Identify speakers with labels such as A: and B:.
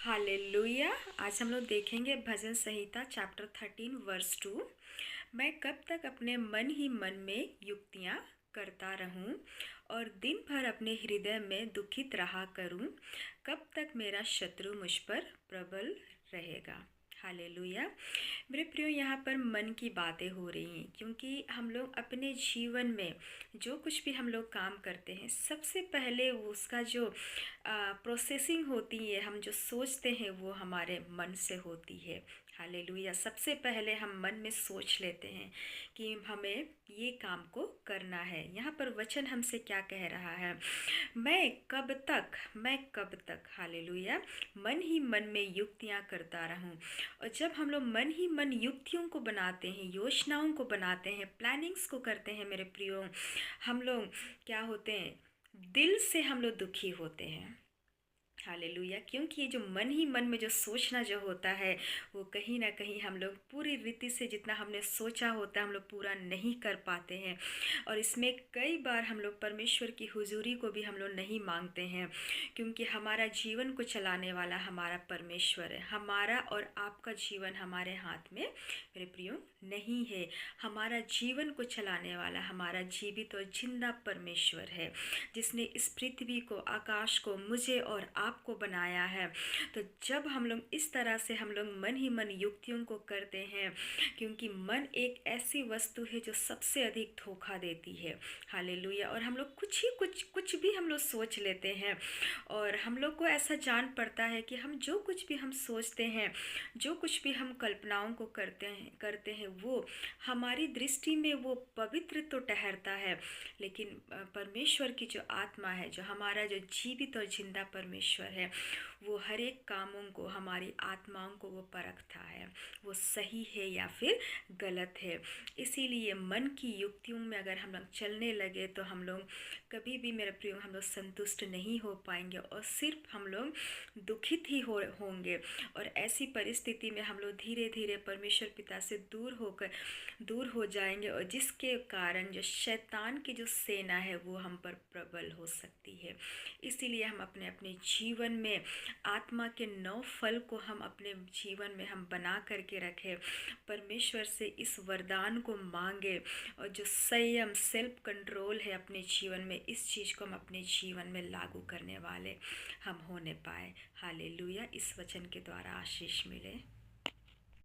A: Hallelujah. आज हम लोग देखेंगे भजन संहिता चैप्टर 13 वर्स 2। मैं कब तक अपने मन ही मन में युक्तियाँ करता रहूं और दिन भर अपने हृदय में दुखित रहा करूं। कब तक मेरा शत्रु मुझ पर प्रबल रहेगा। हालेलुया। मेरे प्रियो, यहाँ पर मन की बातें हो रही हैं क्योंकि हम लोग अपने जीवन में जो कुछ भी हम लोग काम करते हैं, सबसे पहले उसका जो प्रोसेसिंग होती है, हम जो सोचते हैं वो हमारे मन से होती है। हालेलुया। सबसे पहले हम मन में सोच लेते हैं कि हमें ये काम को करना है। यहाँ पर वचन हमसे क्या कह रहा है? मैं कब तक हालेलुया मन ही मन में युक्तियाँ करता रहूं। और जब हम लोग मन ही मन युक्तियों को बनाते हैं, योजनाओं को बनाते हैं, प्लानिंग्स को करते हैं, मेरे प्रियो, हम लोग क्या होते हैं? दिल से हम लोग दुखी होते हैं। हालेलुया। क्योंकि ये जो मन ही मन में जो सोचना जो होता है, वो कहीं ना कहीं हम लोग पूरी रीति से जितना हमने सोचा होता है हम लोग पूरा नहीं कर पाते हैं। और इसमें कई बार हम लोग परमेश्वर की हुजूरी को भी हम लोग नहीं मांगते हैं, क्योंकि हमारा जीवन को चलाने वाला हमारा परमेश्वर है। हमारा और आपका जीवन हमारे हाथ में मेरे प्रियो नहीं है। हमारा जीवन को चलाने वाला हमारा जीवित और जिंदा परमेश्वर है, जिसने इस पृथ्वी को, आकाश को, मुझे और आपको बनाया है। तो जब हम लोग इस तरह से हम लोग मन ही मन युक्तियों को करते हैं, क्योंकि मन एक ऐसी वस्तु है जो सबसे अधिक धोखा देती है। हालेलुया। और हम लोग कुछ भी हम लोग सोच लेते हैं, और हम लोग को ऐसा जान पड़ता है कि हम जो कुछ भी हम सोचते हैं, जो कुछ भी हम कल्पनाओं को करते हैं वो हमारी दृष्टि में वो पवित्र तो ठहरता है, लेकिन परमेश्वर की जो आत्मा है, जो हमारा जो जीवित और जिंदा परमेश्वर है, वो हर एक कामों को, हमारी आत्माओं को वो परखता है, वो सही है या फिर गलत है। इसीलिए मन की युक्तियों में अगर हम लोग चलने लगे तो हम लोग कभी भी मेरे प्रिय हम लोग संतुष्ट नहीं हो पाएंगे, और सिर्फ हम लोग दुखित ही होंगे। और ऐसी परिस्थिति में हम लोग धीरे धीरे परमेश्वर पिता से दूर हो जाएंगे, और जिसके कारण जो शैतान की जो सेना है वो हम पर प्रबल हो सकती है। इसीलिए हम अपने अपने जीवन में आत्मा के 9 फल को हम अपने जीवन में हम बना करके रखें, परमेश्वर से इस वरदान को मांगे, और जो संयम, सेल्फ कंट्रोल है अपने जीवन में, इस चीज़ को हम अपने जीवन में लागू करने वाले हम होने पाए। हालेलुया। इस वचन के द्वारा आशीष मिले।